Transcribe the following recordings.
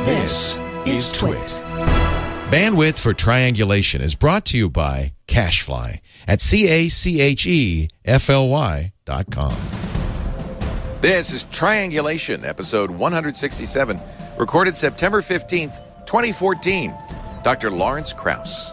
This is Twit. Bandwidth for Triangulation is brought to you by CacheFly at CACHEFLY.com. This is Triangulation, episode 167, recorded September 15th, 2014. Dr. Lawrence Krauss.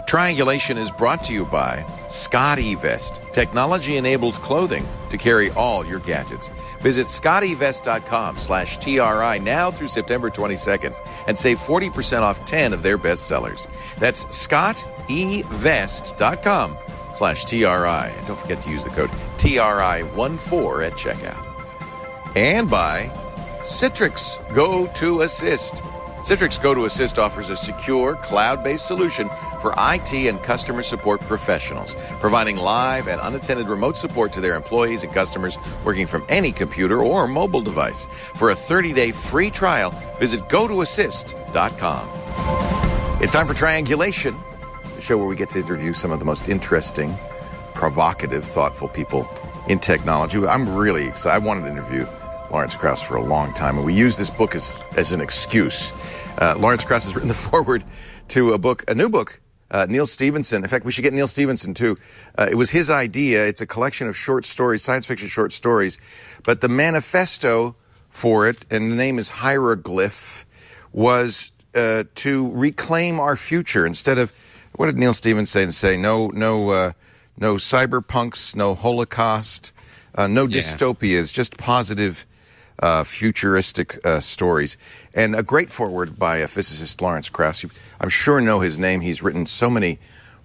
Triangulation is brought to you by Scott eVest, technology-enabled clothing to carry all your gadgets. Visit scottevest.com/TRI now through September 22nd and save 40% off 10 of their bestsellers. That's scottevest.com/TRI. And don't forget to use the code TRI14 at checkout. And by Citrix Go to Assist. Citrix Go to Assist offers a secure, cloud-based solution for IT and customer support professionals, providing live and unattended remote support to their employees and customers working from any computer or mobile device. For a 30-day free trial, visit gotoassist.com. It's time for Triangulation, the show where we get to interview some of the most interesting, provocative, thoughtful people in technology. I'm really excited. I wanted to interview Lawrence Krauss for a long time, and we use this book as an excuse. Lawrence Krauss has written the foreword to a new book, Neil Stephenson. In fact, we should get Neil Stephenson, too. It was his idea. It's a collection of short stories, science fiction short stories. But the manifesto for it, and the name is Hieroglyph, was to reclaim our future. Instead of, what did Neil Stephenson say? No cyberpunks, no Holocaust, no dystopias, just positive futuristic stories. And a great foreword by a physicist, Lawrence Krauss. You, I'm sure, know his name. He's written so many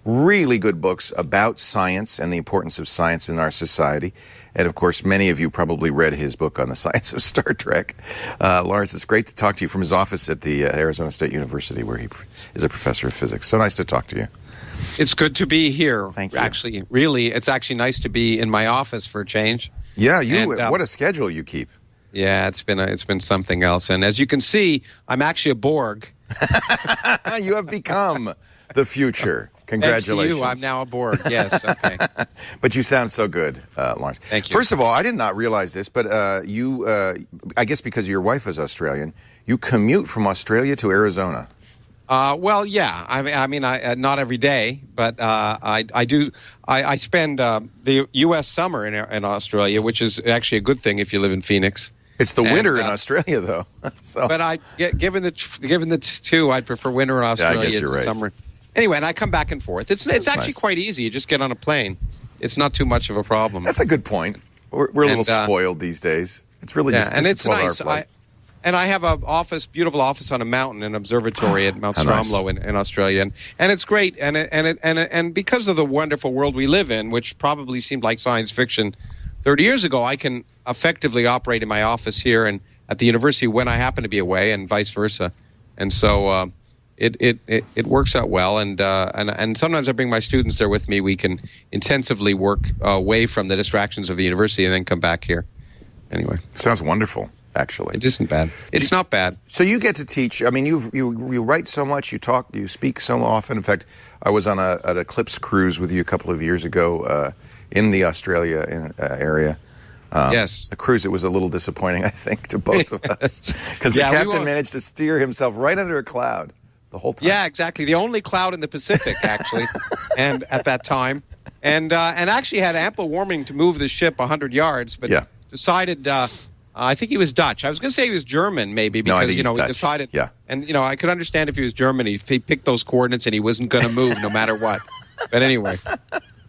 really good books about science and the importance of science in our society. And, of course, many of you probably read his book on the science of Star Trek. Lawrence, it's great to talk to you from his office at the Arizona State University, where he is a professor of physics. So nice to talk to you. It's good to be here. Thank you. Actually, really, it's actually nice to be in my office for a change. Yeah, what a schedule you keep. Yeah, it's been something else. And as you can see, I'm actually a Borg. You have become the future. Congratulations. Thanks to you, I'm now a Borg. Yes, okay. But you sound so good, Lawrence. Thank you. First of all, I did not realize this, but you, I guess because your wife is Australian, you commute from Australia to Arizona. Well, yeah. I mean, not every day, but I do. I spend the U.S. summer in Australia, which is actually a good thing if you live in Phoenix. It's the winter in Australia, though. So. But given the two, I'd prefer winter in Australia. Yeah, I guess you're right. Summer. Anyway, and I come back and forth. It's actually nice. Quite easy. You just get on a plane. It's not too much of a problem. That's a good point. We're a little spoiled these days. It's really just and it's nice. Flight. And I have an beautiful office on a mountain, an observatory at Mount Stromlo in Australia, and it's great. And because of the wonderful world we live in, which probably seemed like science fiction 30 years ago, I can effectively operate in my office here and at the university when I happen to be away, and vice versa. And so it works out well. And sometimes I bring my students there with me. We can intensively work away from the distractions of the university and then come back here. Anyway, sounds wonderful. Actually, it isn't bad. It's not bad. So you get to teach. I mean, you write so much, you talk, you speak so often. In fact, I was on an Eclipse cruise with you a couple of years ago in the Australia area. Yes, a cruise that was a little disappointing, I think, to both of us, because the captain managed to steer himself right under a cloud the whole time. Yeah, exactly. The only cloud in the Pacific, actually, and at that time, and actually had ample warning to move the ship 100 yards, but decided. I think he was Dutch. I was going to say he was German, maybe, because he decided. Yeah. And I could understand if he was German. He picked those coordinates, and he wasn't going to move no matter what. But anyway,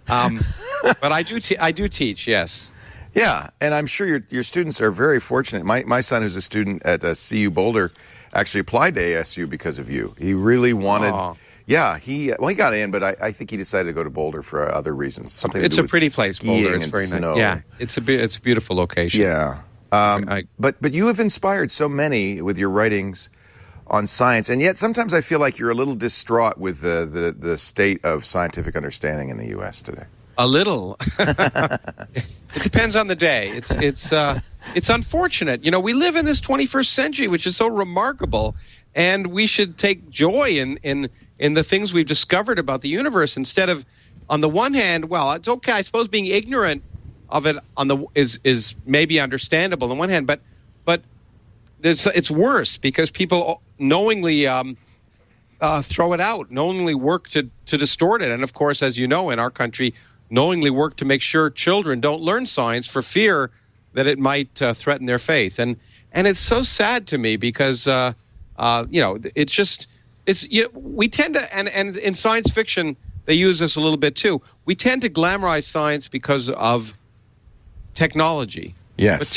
but I do teach. Yes. Yeah, and I'm sure your students are very fortunate. My son, who's a student at CU Boulder, actually applied to ASU because of you. He really wanted. Aww. Yeah, he got in, but I think he decided to go to Boulder for other reasons. Something. It's to do a pretty with place, Boulder. It's very snow. nice. Yeah, it's a beautiful location. Yeah. But you have inspired so many with your writings on science, and yet sometimes I feel like you're a little distraught with the state of scientific understanding in the U.S. today. A little. It depends on the day. It's unfortunate. We live in this 21st century, which is so remarkable, and we should take joy in the things we've discovered about the universe instead of, on the one hand, well, it's okay. I suppose being ignorant of it is maybe understandable on one hand, but it's worse because people knowingly throw it out, knowingly work to distort it. And of course, as you know, in our country, knowingly work to make sure children don't learn science for fear that it might threaten their faith. And it's so sad to me because, we tend to, and in science fiction, they use this a little bit too. We tend to glamorize science because of technology. Yes. But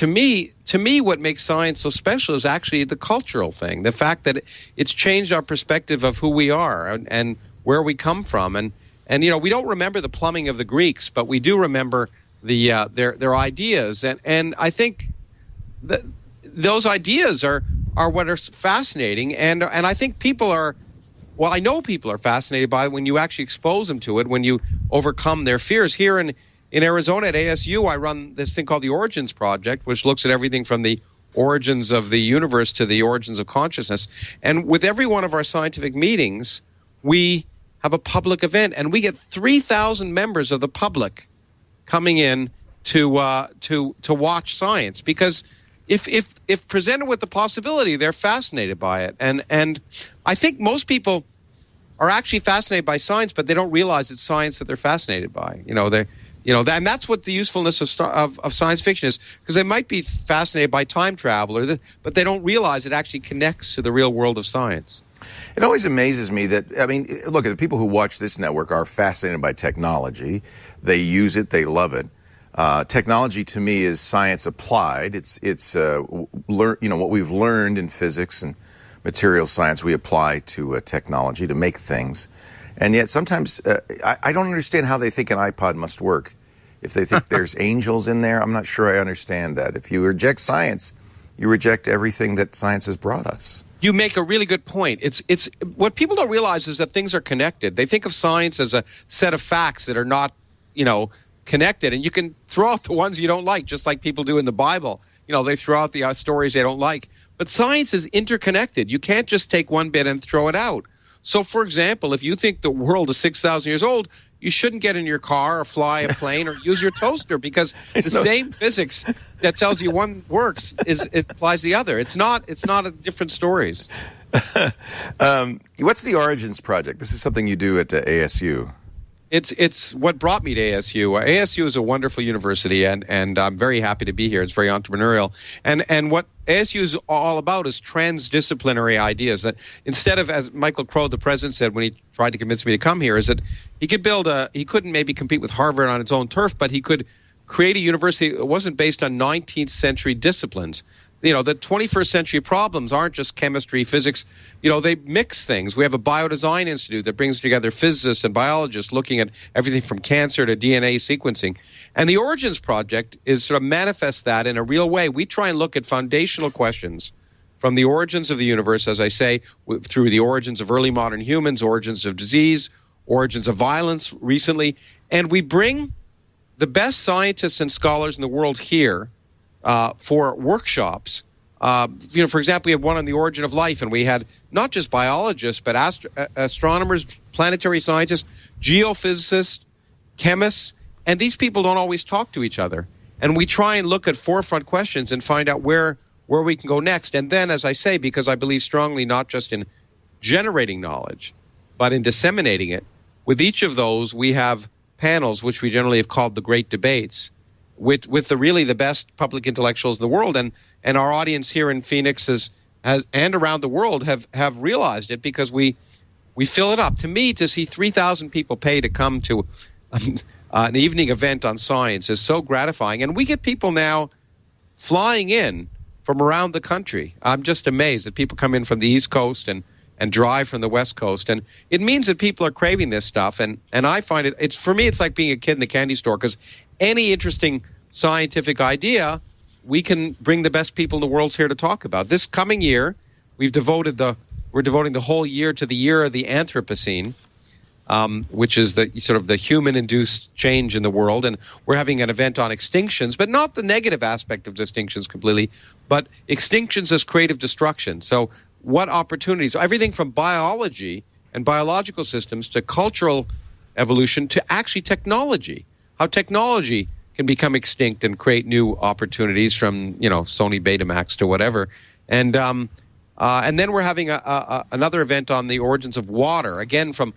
to me, what makes science so special is actually the cultural thing, the fact that it's changed our perspective of who we are and where we come from. And we don't remember the plumbing of the Greeks, but we do remember their ideas. And I think that those ideas are what are fascinating. And I think people are, well, I know people are fascinated by it when you actually expose them to it, when you overcome their fears. Here in Arizona at ASU, I run this thing called the Origins Project, which looks at everything from the origins of the universe to the origins of consciousness. And with every one of our scientific meetings, we have a public event, and we get 3,000 members of the public coming in to watch science, because if presented with the possibility, they're fascinated by it. And I think most people are actually fascinated by science, but they don't realize it's science that they're fascinated by. And that's what the usefulness of science fiction is, because they might be fascinated by time travel, but they don't realize it actually connects to the real world of science. It always amazes me that, look, the people who watch this network are fascinated by technology. They use it. They love it. Technology to me is science applied. It's what we've learned in physics and material science we apply to technology to make things. And yet sometimes I don't understand how they think an iPod must work. If they think there's angels in there, I'm not sure I understand that. If you reject science, you reject everything that science has brought us. You make a really good point. It's what people don't realize is that things are connected. They think of science as a set of facts that are not, connected, and you can throw out the ones you don't like, just like people do in the Bible. They throw out the stories they don't like. But science is interconnected. You can't just take one bit and throw it out. So, for example, if you think the world is 6,000 years old, you shouldn't get in your car or fly a plane or use your toaster, because same physics that tells you one works it applies the other. It's not a different stories. What's the Origins Project? This is something you do at ASU. It's what brought me to ASU. ASU is a wonderful university, and I'm very happy to be here. It's very entrepreneurial. And what ASU is all about is transdisciplinary ideas. That instead of, as Michael Crow, the president, said when he tried to convince me to come here, is that he couldn't maybe compete with Harvard on its own turf, but he could create a university that wasn't based on 19th century disciplines. The 21st century problems aren't just chemistry, physics. They mix things. We have a biodesign institute that brings together physicists and biologists looking at everything from cancer to DNA sequencing. And the Origins Project is sort of manifests that in a real way. We try and look at foundational questions from the origins of the universe, as I say, through the origins of early modern humans, origins of disease, origins of violence recently. And we bring the best scientists and scholars in the world here for workshops. For example, we have one on the origin of life, and we had not just biologists, but astronomers, planetary scientists, geophysicists, chemists, and these people don't always talk to each other. And we try and look at forefront questions and find out where we can go next. And then, as I say, because I believe strongly not just in generating knowledge, but in disseminating it, with each of those we have panels, which we generally have called the Great Debates, with the best public intellectuals in the world, and our audience here in Phoenix and around the world have realized it, because we fill it up. To me, to see 3,000 people pay to come to an evening event on science is so gratifying, and we get people now flying in from around the country. I'm just amazed that people come in from the East Coast and drive from the West Coast, and it means that people are craving this stuff, and I find for me it's like being a kid in the candy store, because any interesting scientific idea, we can bring the best people in the world here to talk about. This coming year, we're devoting the whole year to the year of the Anthropocene, which is the sort of the human-induced change in the world, and we're having an event on extinctions, but not the negative aspect of extinctions completely, but extinctions as creative destruction. So what opportunities, everything from biology and biological systems to cultural evolution to actually technology, how technology can become extinct and create new opportunities, from Sony Betamax to whatever. And then we're having another event on the origins of water, again from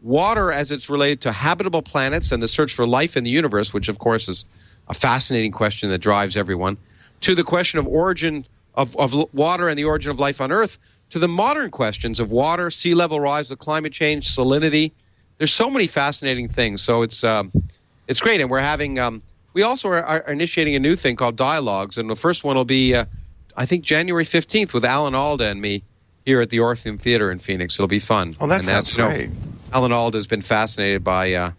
water as it's related to habitable planets and the search for life in the universe, which of course is a fascinating question that drives everyone, to the question of origin of water and the origin of life on Earth, to the modern questions of water, sea level rise, of climate change, salinity. There's so many fascinating things. So it's great, and we're having we also are initiating a new thing called Dialogues, and the first one will be I think January 15th with Alan Alda and me here at the Orpheum Theater in Phoenix. It'll be fun. Oh, that sounds great. Alan Alda has been fascinated by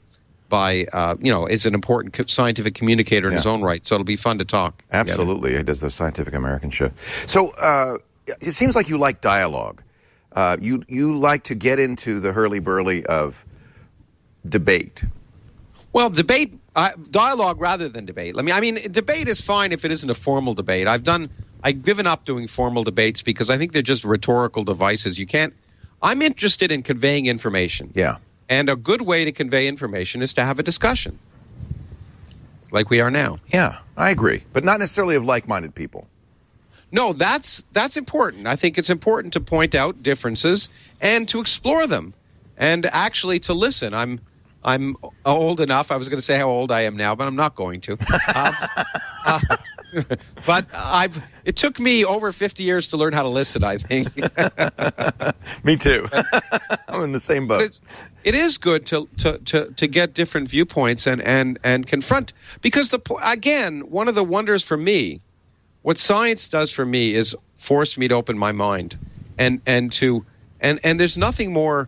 is an important scientific communicator in his own right, so it'll be fun to talk. Absolutely. He does the Scientific American show. So it seems like you like dialogue. You like to get into the hurly-burly of debate. Well, dialogue rather than debate. I mean, debate is fine if it isn't a formal debate. I've given up doing formal debates because I think they're just rhetorical devices. I'm interested in conveying information. Yeah. And a good way to convey information is to have a discussion, like we are now. Yeah, I agree, but not necessarily of like-minded people. No, that's important. I think it's important to point out differences and to explore them, and actually to listen. I'm old enough. I was going to say how old I am now, but I'm not going to. But it took me over 50 years to learn how to listen, I think. Me too. I'm in the same boat. It is good to get different viewpoints and confront, because again, one of the wonders for me, what science does for me is force me to open my mind, and there's nothing more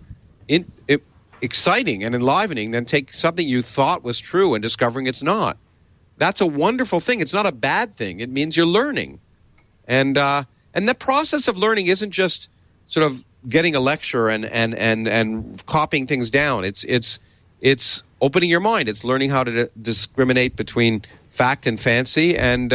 exciting and enlivening than take something you thought was true and discovering it's not. That's a wonderful thing. It's not a bad thing. It means you're learning. And the process of learning isn't just sort of getting a lecture and copying things down. It's opening your mind. It's learning how to discriminate between fact and fancy, and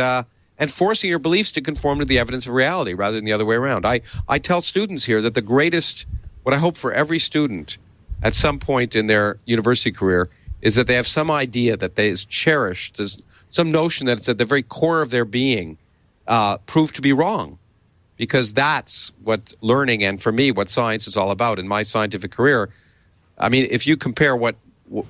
forcing your beliefs to conform to the evidence of reality rather than the other way around. I tell students here that what I hope for every student at some point in their university career is that they have some idea that is cherished, there's some notion that it's at the very core of their being, proved to be wrong. Because that's what learning, and for me, what science is all about in my scientific career. I mean, if you compare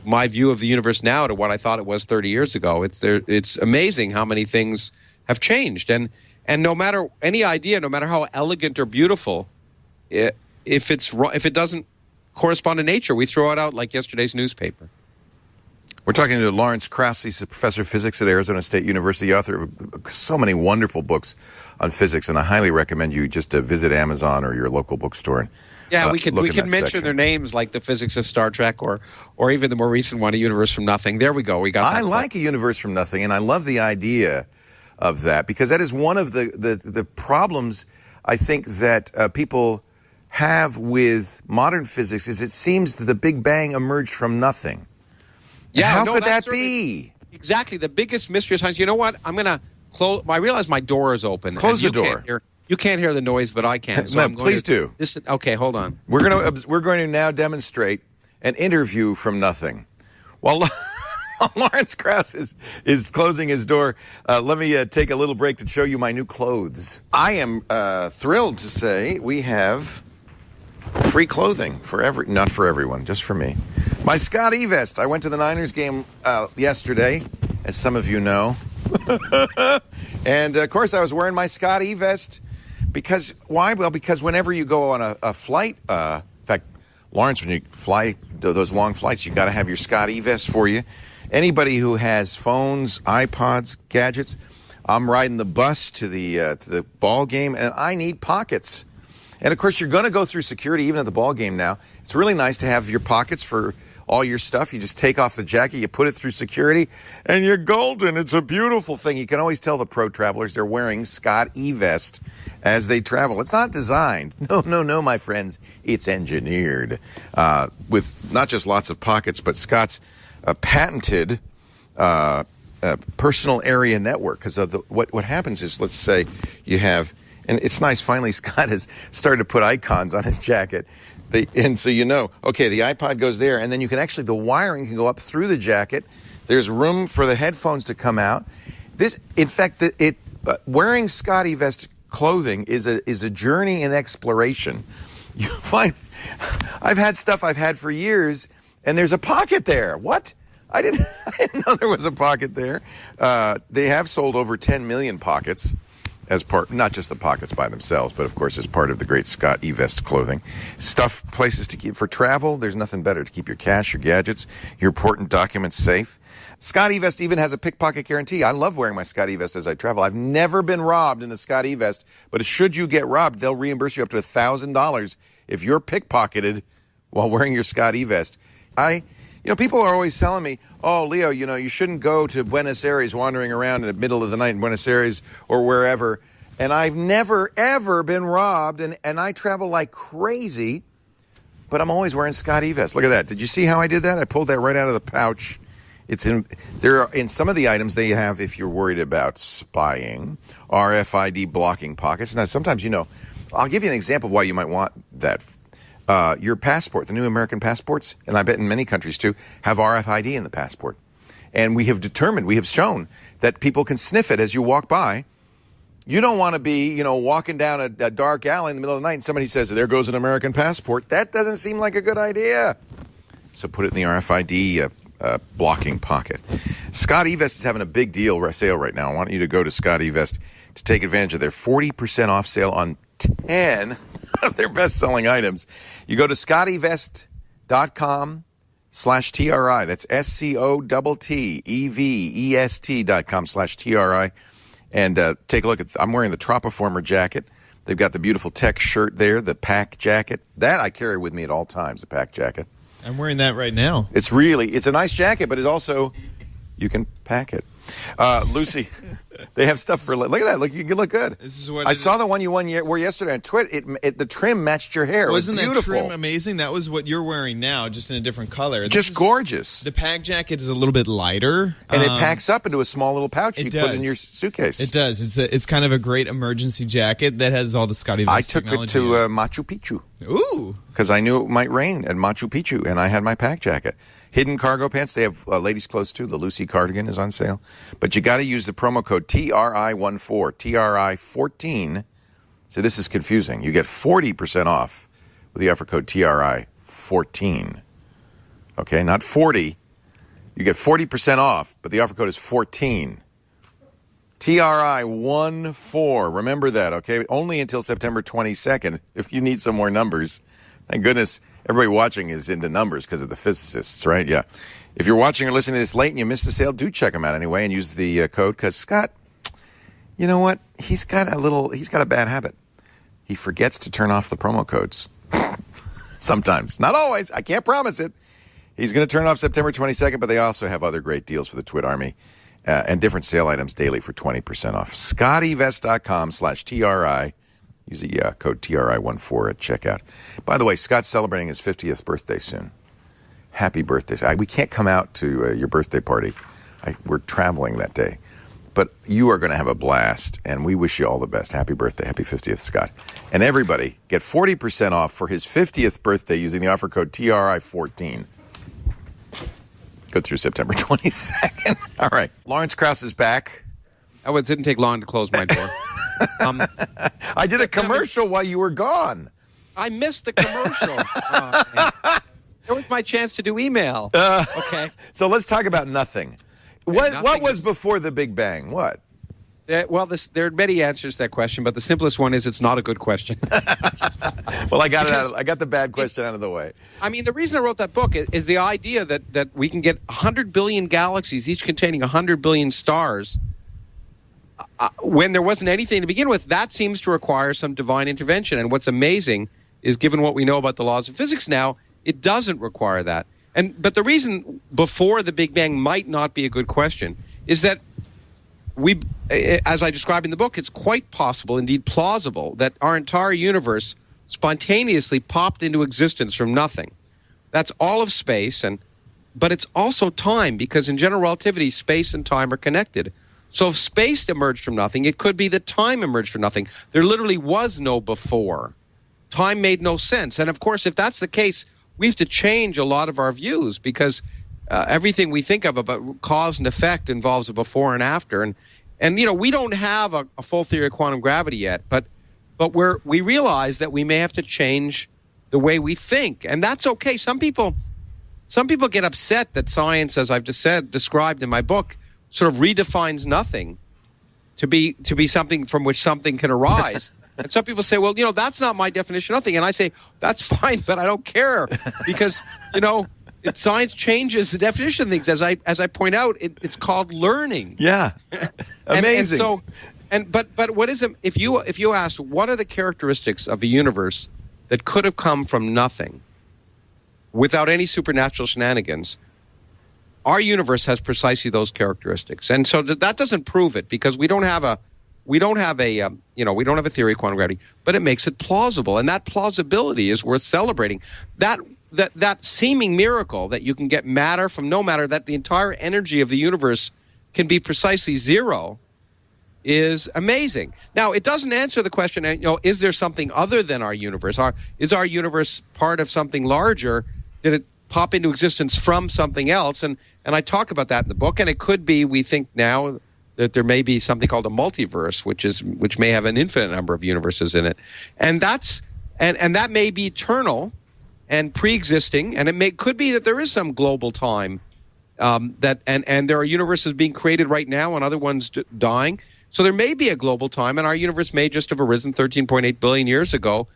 my view of the universe now to what I thought it was 30 years ago, it's amazing how many things have changed. And no matter any idea, no matter how elegant or beautiful, if it doesn't correspond to nature, we throw it out like yesterday's newspaper. We're talking to Lawrence Krauss. He's a professor of physics at Arizona State University, author of so many wonderful books on physics, and I highly recommend you just to visit Amazon or your local bookstore. Yeah, we can mention their names, like the physics of Star Trek, or even the more recent one, A Universe from Nothing. There we go. We got. I like A Universe from Nothing, and I love the idea of that, because that is one of the problems I think that people have with modern physics. Is it seems that the Big Bang emerged from nothing. Yeah, how could that be? Exactly. The biggest mystery of science. You know what? I'm going to close. I realize my door is open. Close the door. You can't hear the noise, but I can. So no, please do. Okay, hold on. We're going to now demonstrate an interview from nothing. While Lawrence Krauss is closing his door, let me take a little break to show you my new clothes. I am thrilled to say we have free clothing not for everyone, just for me. My Scott E vest. I went to the Niners game yesterday, as some of you know. And, of course, I was wearing my Scott E vest because, why? Well, because whenever you go on a flight, in fact, Lawrence, when you fly those long flights, you got to have your Scott E vest for you. Anybody who has phones, iPods, gadgets, I'm riding the bus to the ball game, and I need pockets. And, of course, you're going to go through security even at the ball game now. It's really nice to have your pockets for all your stuff. You just take off the jacket, you put it through security, and you're golden. It's a beautiful thing. You can always tell the pro travelers they're wearing Scott E-Vest as they travel. It's not designed. No, my friends. It's engineered with not just lots of pockets, but Scott's patented personal area network. Because what happens is, let's say you have... And it's nice, finally, Scott has started to put icons on his jacket. And so you know, okay, the iPod goes there, and then you can actually, the wiring can go up through the jacket. There's room for the headphones to come out. In fact, wearing Scott E-Vest clothing is a journey in exploration. You find I've had stuff I've had for years, and there's a pocket there. What? I didn't know there was a pocket there. They have sold over 10 million pockets as part, not just the pockets by themselves, but of course as part of the great Scott eVest clothing. Stuff, places to keep for travel. There's nothing better to keep your cash, your gadgets, your important documents safe. Scott eVest even has a pickpocket guarantee. I love wearing my Scott eVest as I travel. I've never been robbed in the Scott eVest, but should you get robbed, they'll reimburse you up to $1,000 if you're pickpocketed while wearing your Scott eVest. People are always telling me, oh, Leo, you shouldn't go to Buenos Aires wandering around in the middle of the night in Buenos Aires or wherever. And I've never, ever been robbed, and I travel like crazy, but I'm always wearing Scott eVest. Look at that. Did you see how I did that? I pulled that right out of the pouch. In some of the items they have, if you're worried about spying, RFID blocking pockets. Now, sometimes, I'll give you an example of why you might want that. Your passport, the new American passports, and I bet in many countries too, have RFID in the passport. And we have shown that people can sniff it as you walk by. You don't want to be, walking down a dark alley in the middle of the night and somebody says, there goes an American passport. That doesn't seem like a good idea. So put it in the RFID blocking pocket. Scott eVest is having a big sale right now. I want you to go to Scott eVest to take advantage of their 40% off sale on 10 of their best-selling items. You go to scottevest.com/TRI. That's SCOTTEVEST.com/TRI. And take a look at, I'm wearing the Tropiformer jacket. They've got the beautiful tech shirt there, the pack jacket. That I carry with me at all times, the pack jacket. I'm wearing that right now. It's a nice jacket, but it's also, you can pack it. Lucy, they have stuff for, look at that. Look, you look good. This is what I saw the one you wore yesterday on Twitter. The trim matched your hair. Wasn't it was beautiful. that trim amazing? That was what you're wearing now, just in a different color. Just gorgeous. The pack jacket is a little bit lighter. And it packs up into a small little pouch you does. put in your suitcase. It does. It's kind of a great emergency jacket that has all the Scotty Vest technology. I took it to Machu Picchu. Ooh. Because I knew it might rain at Machu Picchu, and I had my pack jacket. Hidden cargo pants. They have ladies' clothes, too. The Lucy cardigan is on sale. But you got to use the promo code TRI14, TRI14. So this is confusing. You get 40% off with the offer code TRI14. Okay, not 40. You get 40% off, but the offer code is 14. TRI14. Remember that, okay? Only until September 22nd if you need some more numbers. Thank goodness everybody watching is into numbers because of the physicists, right? Yeah. If you're watching or listening to this late and you missed the sale, do check them out anyway and use the code, because Scott, you know what? He's got a bad habit. He forgets to turn off the promo codes. Sometimes. Not always. I can't promise it. He's going to turn off September 22nd, but they also have other great deals for the Twit Army and different sale items daily for 20% off. ScottEvest.com/TRI. Use the code TRI14 at checkout. By the way, Scott's celebrating his 50th birthday soon. Happy birthday. We can't come out to your birthday party. We're traveling that day. But you are going to have a blast, and we wish you all the best. Happy birthday. Happy 50th, Scott. And everybody, get 40% off for his 50th birthday using the offer code TRI14. Go through September 22nd. All right. Lawrence Krauss is back. Oh, it didn't take long to close my door. I did a commercial while you were gone. I missed the commercial. It was my chance to do email. Okay. So let's talk about nothing. What was before the Big Bang? What? Well, there are many answers to that question, but the simplest one is it's not a good question. Well, I got it out. I got the bad question out of the way. I mean, the reason I wrote that book is the idea that we can get 100 billion galaxies, each containing 100 billion stars. When there wasn't anything to begin with, that seems to require some divine intervention. And what's amazing is, given what we know about the laws of physics now, it doesn't require that. But the reason before the Big Bang might not be a good question is that as I describe in the book, it's quite possible, indeed plausible, that our entire universe spontaneously popped into existence from nothing. That's all of space, but it's also time, because in general relativity, space and time are connected. So if space emerged from nothing, it could be that time emerged from nothing. There literally was no before. Time made no sense. And of course, if that's the case, we have to change a lot of our views, because everything we think of about cause and effect involves a before and after. And we don't have a full theory of quantum gravity yet, but we realize that we may have to change the way we think, and that's okay. Some people get upset that science, as I've just described in my book, sort of redefines nothing to be something from which something can arise. And some people say, well, that's not my definition of nothing. And I say, that's fine, but I don't care because, science changes the definition of things. As I point out, it's called learning. Yeah. Amazing. But what is it, if you ask, what are the characteristics of a universe that could have come from nothing without any supernatural shenanigans? Our universe has precisely those characteristics. And so that doesn't prove it, because we don't have a theory of quantum gravity, but it makes it plausible, and that plausibility is worth celebrating. That seeming miracle that you can get matter from no matter, that the entire energy of the universe can be precisely zero, is amazing. Now, it doesn't answer the question, is there something other than our universe? Is our universe part of something larger? Did it pop into existence from something else? And I talk about that in the book, and it could be, we think now, that there may be something called a multiverse, which may have an infinite number of universes in it, and that may be eternal and pre-existing, and could be that there is some global time and there are universes being created right now and other ones dying. So there may be a global time, and our universe may just have arisen 13.8 billion years ago.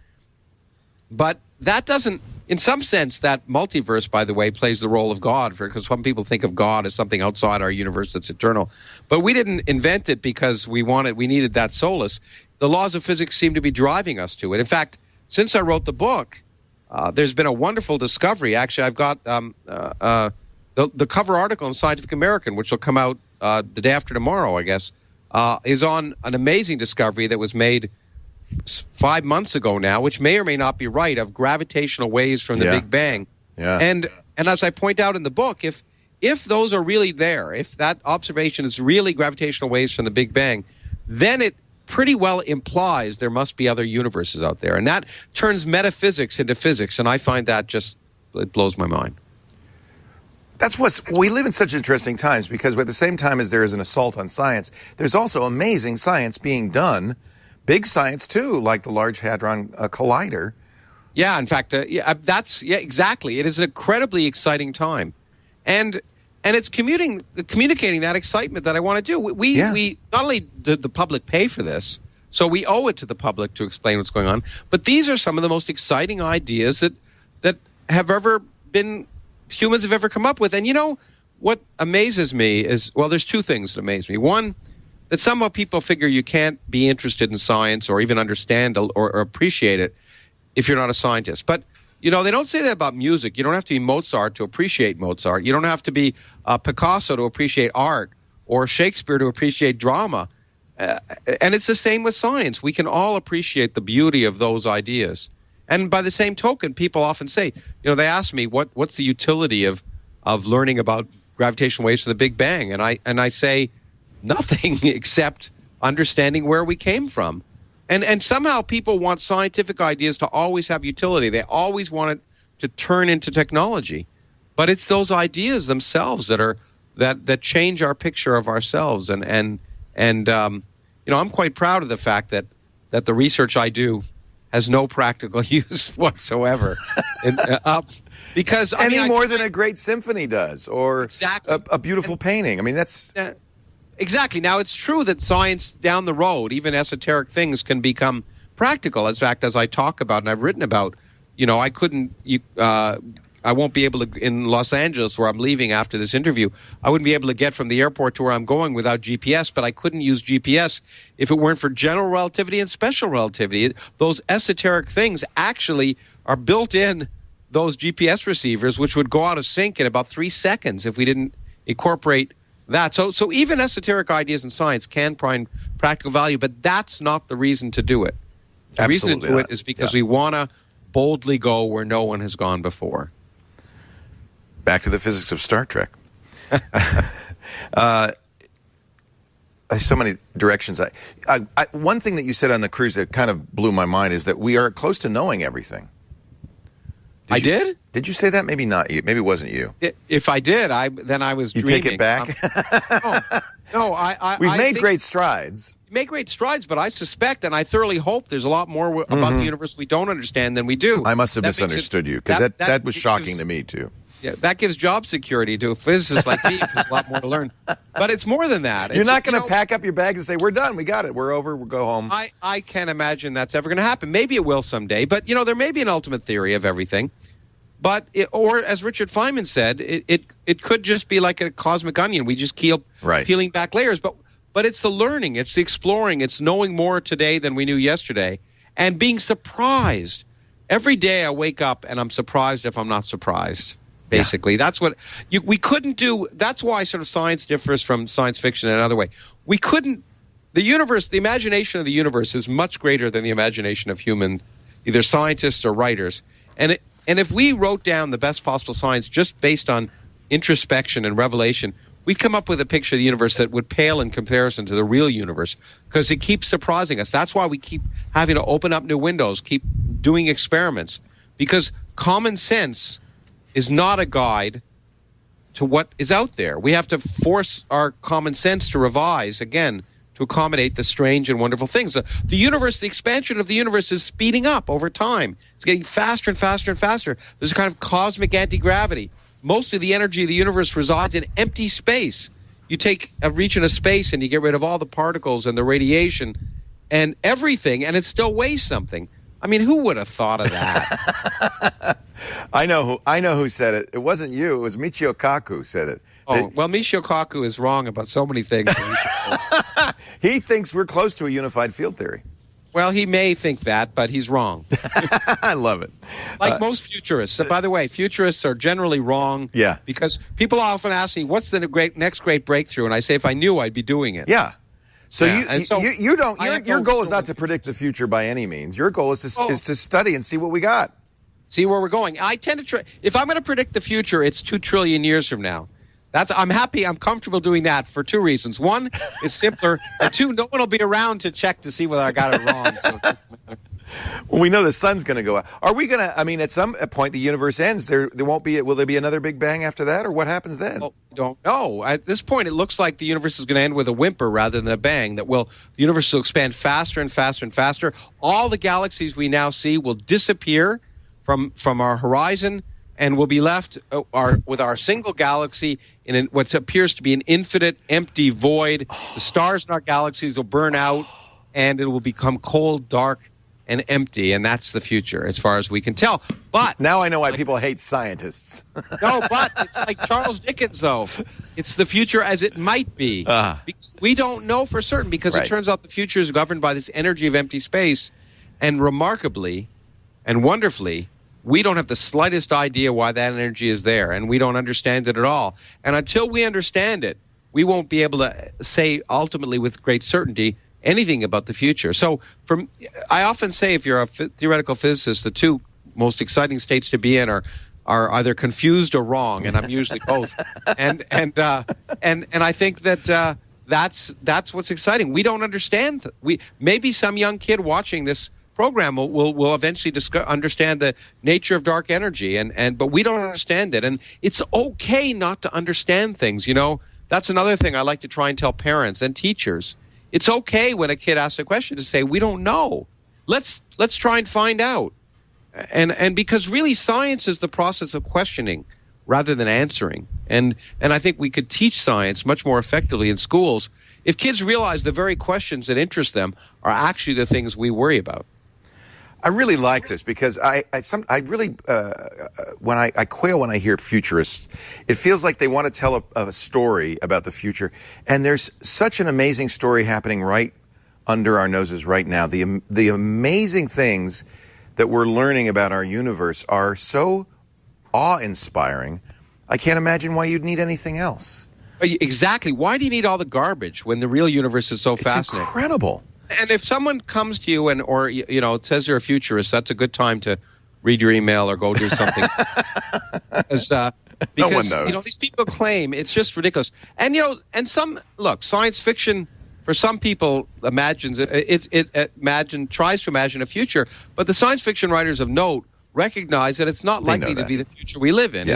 But that doesn't, in some sense, that multiverse, by the way, plays the role of God, because some people think of God as something outside our universe that's eternal. But we didn't invent it because we needed that solace. The laws of physics seem to be driving us to it. In fact, since I wrote the book, there's been a wonderful discovery. Actually, I've got the cover article in Scientific American, which will come out the day after tomorrow, I guess, is on an amazing discovery that was made 5 months ago now, which may or may not be right, of gravitational waves from the Big Bang. Yeah. And as I point out in the book, if those are really there, if that observation is really gravitational waves from the Big Bang, then it pretty well implies there must be other universes out there. And that turns metaphysics into physics, and I find that it blows my mind. We live in such interesting times, because at the same time as there is an assault on science, there's also amazing science being done, big science too, like the Large Hadron Collider. Yeah, in fact, exactly. It is an incredibly exciting time, and it's communicating that excitement that I want to do. We not only did the public pay for this, so we owe it to the public to explain what's going on, but these are some of the most exciting ideas that humans have ever come up with. And what amazes me is, well, there's two things that amaze me. One, that somehow people figure you can't be interested in science or even understand or appreciate it if you're not a scientist. But, they don't say that about music. You don't have to be Mozart to appreciate Mozart. You don't have to be Picasso to appreciate art, or Shakespeare to appreciate drama. And it's the same with science. We can all appreciate the beauty of those ideas. And by the same token, people often say, they ask me, what's the utility of learning about gravitational waves from the Big Bang? And I say nothing except understanding where we came from. And somehow people want scientific ideas to always have utility. They always want it to turn into technology. But it's those ideas themselves that change our picture of ourselves. And I'm quite proud of the fact that the research I do has no practical use whatsoever. Because more than a great symphony does, or exactly. a beautiful painting. I mean, that's exactly. Now, it's true that science down the road, even esoteric things, can become practical. In fact, as I talk about and I've written about, I won't be able to, in Los Angeles, where I'm leaving after this interview, I wouldn't be able to get from the airport to where I'm going without GPS, but I couldn't use GPS if it weren't for general relativity and special relativity. Those esoteric things actually are built in those GPS receivers, which would go out of sync in about 3 seconds if we didn't incorporate that. So even esoteric ideas in science can find practical value, but that's not the reason to do it. The reason to do it is because we want to boldly go where no one has gone before. Back to the physics of Star Trek. There's so many directions. One thing that you said on the cruise that kind of blew my mind is that we are close to knowing everything. Did Did you say that? Maybe not you. Maybe it wasn't you. If I did, then I was dreaming. You take it back? We've made great strides. We make great strides, but I suspect and I thoroughly hope there's a lot more about the universe we don't understand than we do. I must have misunderstood you, because that was shocking to me, too. Yeah, that gives job security to a physicist like me. There's a lot more to learn. But it's more than that. You're not going to pack up your bags and say, we're done, we got it, we're over, we'll go home. I can't imagine that's ever going to happen. Maybe it will someday, but, there may be an ultimate theory of everything. But, or as Richard Feynman said, it could just be like a cosmic onion. We just keep peeling back layers. But it's the learning, it's the exploring, it's knowing more today than we knew yesterday, and being surprised. Every day I wake up and I'm surprised if I'm not surprised. Basically, that's what we couldn't do. That's why sort of science differs from science fiction in another way. We couldn't. The universe, the imagination of the universe is much greater than the imagination of human, either scientists or writers. And if we wrote down the best possible science just based on introspection and revelation, we'd come up with a picture of the universe that would pale in comparison to the real universe, because it keeps surprising us. That's why we keep having to open up new windows, keep doing experiments, because common sense is not a guide to what is out there. We have to force our common sense to revise, again, to accommodate the strange and wonderful things. The universe, the expansion of the universe is speeding up over time. It's getting faster and faster and faster. There's a kind of cosmic anti-gravity. Most of the energy of the universe resides in empty space. You take a region of space and you get rid of all the particles and the radiation and everything, and it still weighs something. I mean, who would have thought of that? I know who said it. It wasn't you. It was Michio Kaku said it. Oh, well, Michio Kaku is wrong about so many things. He thinks we're close to a unified field theory. Well, he may think that, but he's wrong. I love it. Like most futurists. By the way, futurists are generally wrong. Yeah. Because people often ask me, what's the next great breakthrough? And I say, if I knew, I'd be doing it. Yeah. So you don't. Your goal is not to predict the future by any means. Your goal is to study and see what we got. See where we're going. I tend to if I'm going to predict the future, it's 2 trillion years from now. I'm comfortable doing that for 2 reasons. One, it's simpler, and 2, no one will be around to check to see whether I got it wrong. So. Well, we know the sun's going to go out. Are we going to? I mean, at some point, the universe ends. There won't be. Will there be another Big Bang after that, or what happens then? Well, don't know. At this point, it looks like the universe is going to end with a whimper rather than a bang. The universe will expand faster and faster and faster. All the galaxies we now see will disappear from our horizon, and we'll be left with our single galaxy in what appears to be an infinite, empty void. The stars in our galaxies will burn out, and it will become cold, dark, and empty, and that's the future as far as we can tell. But now I know why people hate scientists. No, but it's like Charles Dickens, though. It's the future as it might be. Because we don't know for certain, because it turns out the future is governed by this energy of empty space, and remarkably and wonderfully, we don't have the slightest idea why that energy is there, and we don't understand it at all. And until we understand it, we won't be able to say ultimately with great certainty anything about the future. So I often say, if you're a theoretical physicist, the 2 most exciting states to be in are either confused or wrong, and I'm usually both. And I think that that's what's exciting. We don't understand. Maybe some young kid watching this program will eventually understand the nature of dark energy, but we don't understand it, and it's okay not to understand things. That's another thing I like to try and tell parents and teachers. It's okay when a kid asks a question to say, we don't know. Let's try and find out. And because really science is the process of questioning rather than answering. And I think we could teach science much more effectively in schools if kids realize the very questions that interest them are actually the things we worry about. I really like this because I really when I quail when I hear futurists. It feels like they want to tell a story about the future, and there's such an amazing story happening right under our noses right now. The amazing things that we're learning about our universe are so awe-inspiring. I can't imagine why you'd need anything else. Exactly. Why do you need all the garbage when the real universe is so fascinating? It's incredible. And if someone comes to you or says they're a futurist, that's a good time to read your email or go do something. because no one knows. These people claim it's just ridiculous. And science fiction for some people tries to imagine a future, but the science fiction writers of note recognize that it's not likely to be the future we live in. Yeah.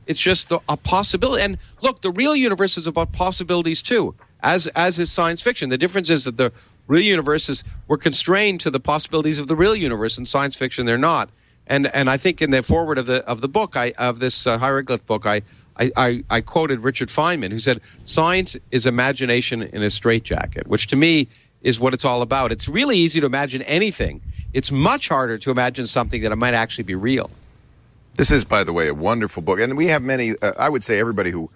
It's just a possibility. And look, the real universe is about possibilities too, as is science fiction. The difference is that the real universe we're constrained to the possibilities of the real universe. In science fiction, they're not. And I think in the foreword of the book, of this hieroglyph book, I quoted Richard Feynman, who said, "Science is imagination in a straitjacket," which to me is what it's all about. It's really easy to imagine anything. It's much harder to imagine something that it might actually be real. This is, by the way, a wonderful book. And we have many, I would say everybody who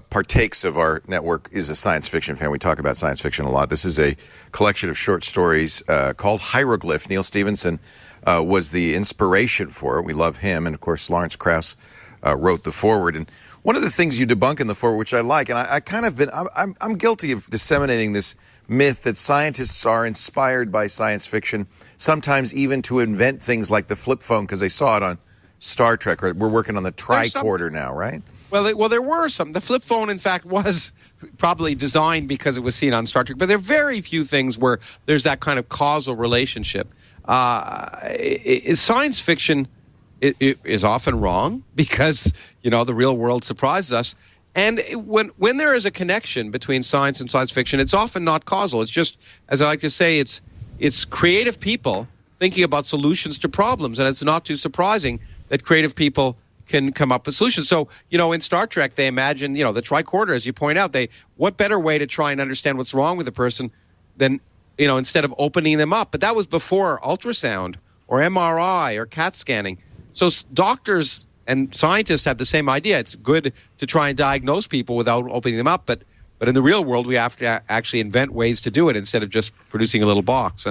partakes of our network is a science fiction fan. We talk about science fiction a lot. This is a collection of short stories called Hieroglyph. Neil Stephenson was the inspiration for it. We love him. And, of course, Lawrence Krauss wrote the foreword. And one of the things you debunk in the foreword, which I like, and I'm guilty of disseminating this myth that scientists are inspired by science fiction, sometimes even to invent things like the flip phone because they saw it on Star Trek. Or we're working on the tricorder now, right? Well, there were some. The flip phone, in fact, was probably designed because it was seen on Star Trek. But there are very few things where there's that kind of causal relationship. Science fiction it is often wrong because, the real world surprises us. And when there is a connection between science and science fiction, it's often not causal. It's just, as I like to say, it's creative people thinking about solutions to problems. And it's not too surprising that creative people can come up with solutions. So, in Star Trek, they imagine, the tricorder, as you point out, what better way to try and understand what's wrong with a person than, instead of opening them up. But that was before ultrasound or MRI or CAT scanning. So doctors and scientists have the same idea. It's good to try and diagnose people without opening them up, but in the real world, we have to actually invent ways to do it instead of just producing a little box.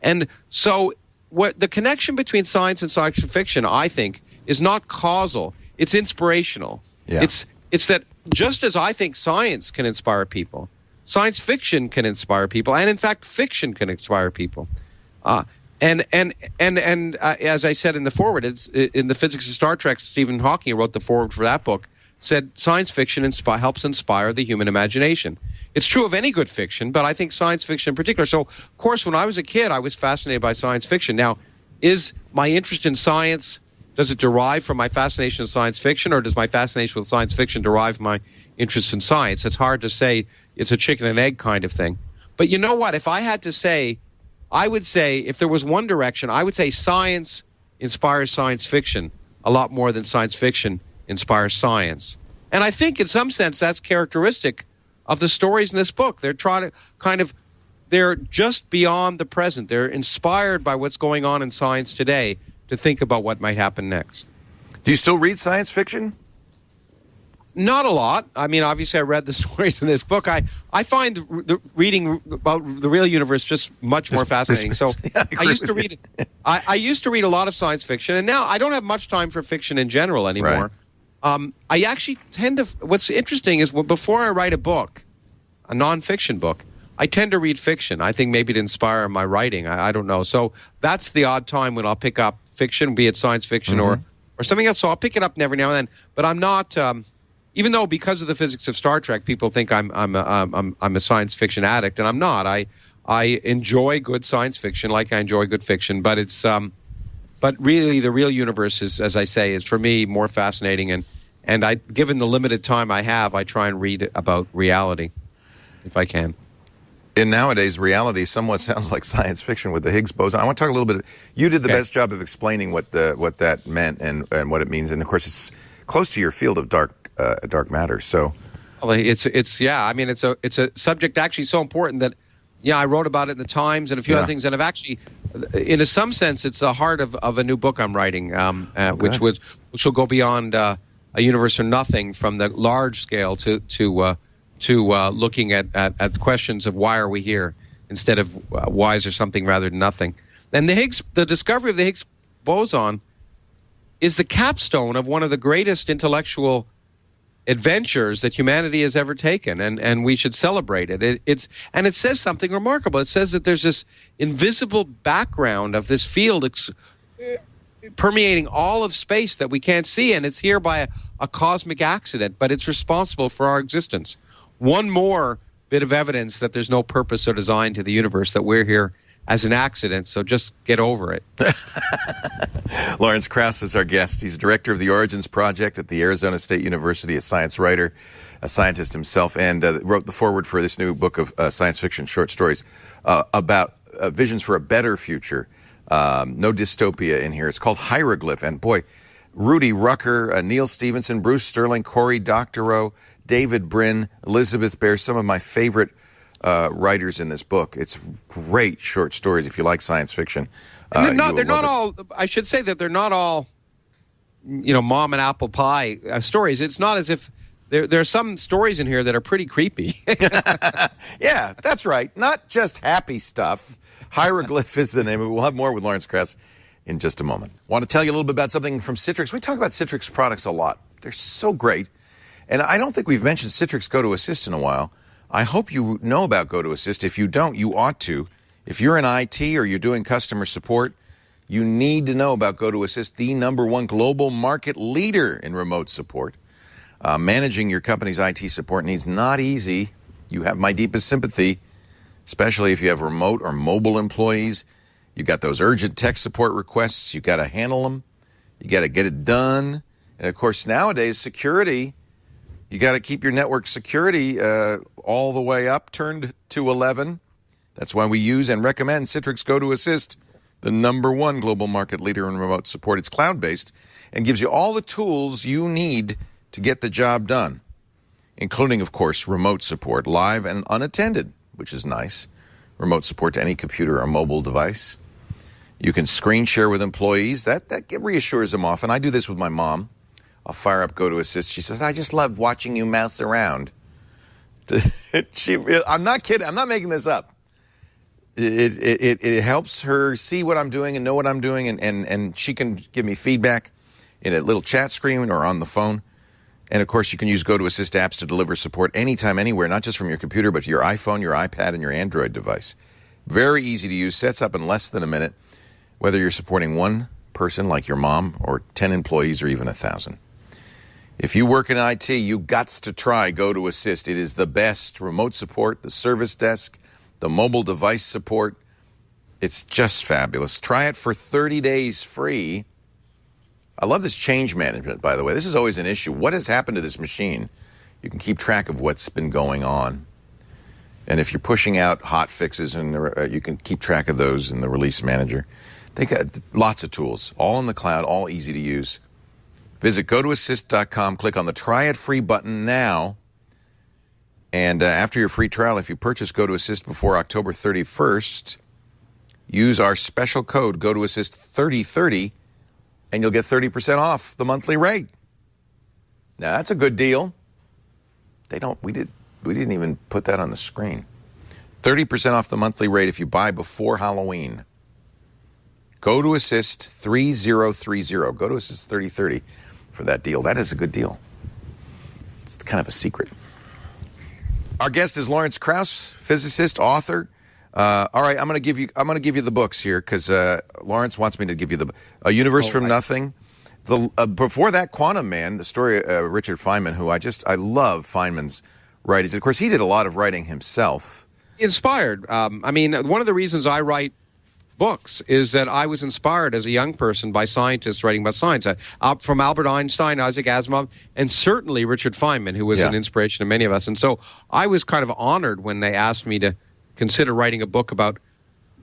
And so what the connection between science and science fiction, I think, is not causal. It's inspirational. Yeah. It's that just as I think science can inspire people, science fiction can inspire people, and in fact, fiction can inspire people. And as I said in the foreword, in the Physics of Star Trek, Stephen Hawking, who wrote the foreword for that book, said science fiction helps inspire the human imagination. It's true of any good fiction, but I think science fiction in particular. So, of course, when I was a kid, I was fascinated by science fiction. Now, is my interest in science, does it derive from my fascination with science fiction, or does my fascination with science fiction derive from my interest in science? It's hard to say. It's a chicken and egg kind of thing. But you know what? If I had to say, I would say, if there was one direction, I would say science inspires science fiction a lot more than science fiction inspires science. And I think in some sense that's characteristic of the stories in this book. They're trying to they're just beyond the present. They're inspired by what's going on in science today to think about what might happen next. Do you still read science fiction? Not a lot. I mean, obviously, I read the stories in this book. I find the reading about the real universe just much more fascinating. So I used to read. I used to read a lot of science fiction, and now I don't have much time for fiction in general anymore. Right. I actually tend to. What's interesting is before I write a book, a nonfiction book, I tend to read fiction. I think maybe to inspire my writing. I don't know. So that's the odd time when I'll pick up fiction, be it science fiction or something else. So I'll pick it up every now and then. But I'm not. Even though because of the physics of Star Trek, people think I'm a science fiction addict, and I'm not. I enjoy good science fiction like I enjoy good fiction, but it's but really the real universe is, as I say, is for me more fascinating. And I, given the limited time I have, I try and read about reality if I can. And nowadays, reality somewhat sounds like science fiction with the Higgs boson. I want to talk a little bit. You did the best job of explaining what that meant and what it means, and of course, it's close to your field of dark matter. So, well, it's yeah. I mean, it's a subject actually so important that I wrote about it in the Times and a few other things, and I've actually, in some sense, it's the heart of a new book I'm writing, which will go beyond a universe or nothing, from the large scale to looking at questions of why are we here instead of why is there something rather than nothing. And the discovery of the Higgs boson is the capstone of one of the greatest intellectual adventures that humanity has ever taken, and we should celebrate it. It says something remarkable. It says that there's this invisible background of this field permeating all of space that we can't see, and it's here by a cosmic accident, but it's responsible for our existence. One more bit of evidence that there's no purpose or design to the universe, that we're here as an accident, so just get over it. Lawrence Krauss is our guest. He's director of the Origins Project at the Arizona State University, a science writer, a scientist himself, and wrote the foreword for this new book of science fiction short stories about visions for a better future. No dystopia in here. It's called Hieroglyph. And boy, Rudy Rucker, Neil Stevenson, Bruce Sterling, Cory Doctorow, David Brin, Elizabeth Bear, some of my favorite writers in this book. It's great short stories if you like science fiction. And they're not all, I should say that they're not all, mom and apple pie stories. It's not as if there are some stories in here that are pretty creepy. Yeah, that's right. Not just happy stuff. Hieroglyph is the name of it. We'll have more with Lawrence Krauss in just a moment. Want to tell you a little bit about something from Citrix. We talk about Citrix products a lot. They're so great. And I don't think we've mentioned Citrix Go to Assist in a while. I hope you know about Go to Assist. If you don't, you ought to. If you're in IT or you're doing customer support, you need to know about Go to Assist, the #1 global market leader in remote support. Managing your company's IT support needs not easy. You have my deepest sympathy, especially if you have remote or mobile employees. You got those urgent tech support requests. You got to handle them. You got to get it done. And of course, nowadays, security, you got to keep your network security all the way up, turned to 11. That's why we use and recommend Citrix Go to Assist, the #1 global market leader in remote support. It's cloud-based and gives you all the tools you need to get the job done, including, of course, remote support, live and unattended, which is nice. Remote support to any computer or mobile device. You can screen share with employees. That reassures them often. I do this with my mom. I'll fire up Go to Assist. She says, I just love watching you mouse around. I'm not kidding. I'm not making this up. It helps her see what I'm doing and know what I'm doing, and she can give me feedback in a little chat screen or on the phone. And, of course, you can use Go to Assist apps to deliver support anytime, anywhere, not just from your computer, but to your iPhone, your iPad, and your Android device. Very easy to use, sets up in less than a minute, whether you're supporting one person like your mom or 10 employees or even 1,000. If you work in IT, you gots to try Go to Assist. It is the best remote support, the service desk, the mobile device support. It's just fabulous. Try it for 30 days free. I love this change management, by the way. This is always an issue. What has happened to this machine? You can keep track of what's been going on. And if you're pushing out hot fixes, and you can keep track of those in the release manager. They got lots of tools, all in the cloud, all easy to use. Visit gotoassist.com, click on the Try It Free button now. And after your free trial, if you purchase Go to Assist before October 31st, use our special code, GoToAssist3030, and you'll get 30% off the monthly rate. Now, that's a good deal. We didn't even put that on the screen. 30% off the monthly rate if you buy before Halloween. Go to Assist 3030. Go to Assist 3030 for that deal. That is a good deal. It's kind of a secret. Our guest is Lawrence Krauss, physicist, author. All right, I'm going to give you the books here because Lawrence wants me to give you A Universe from Nothing. Before that, Quantum Man, the story of Richard Feynman, who I love Feynman's writings. Of course, he did a lot of writing himself. Inspired. One of the reasons I write books is that I was inspired as a young person by scientists writing about science, from Albert Einstein, Isaac Asimov, and certainly Richard Feynman, who was an inspiration to many of us. And so I was kind of honored when they asked me to consider writing a book about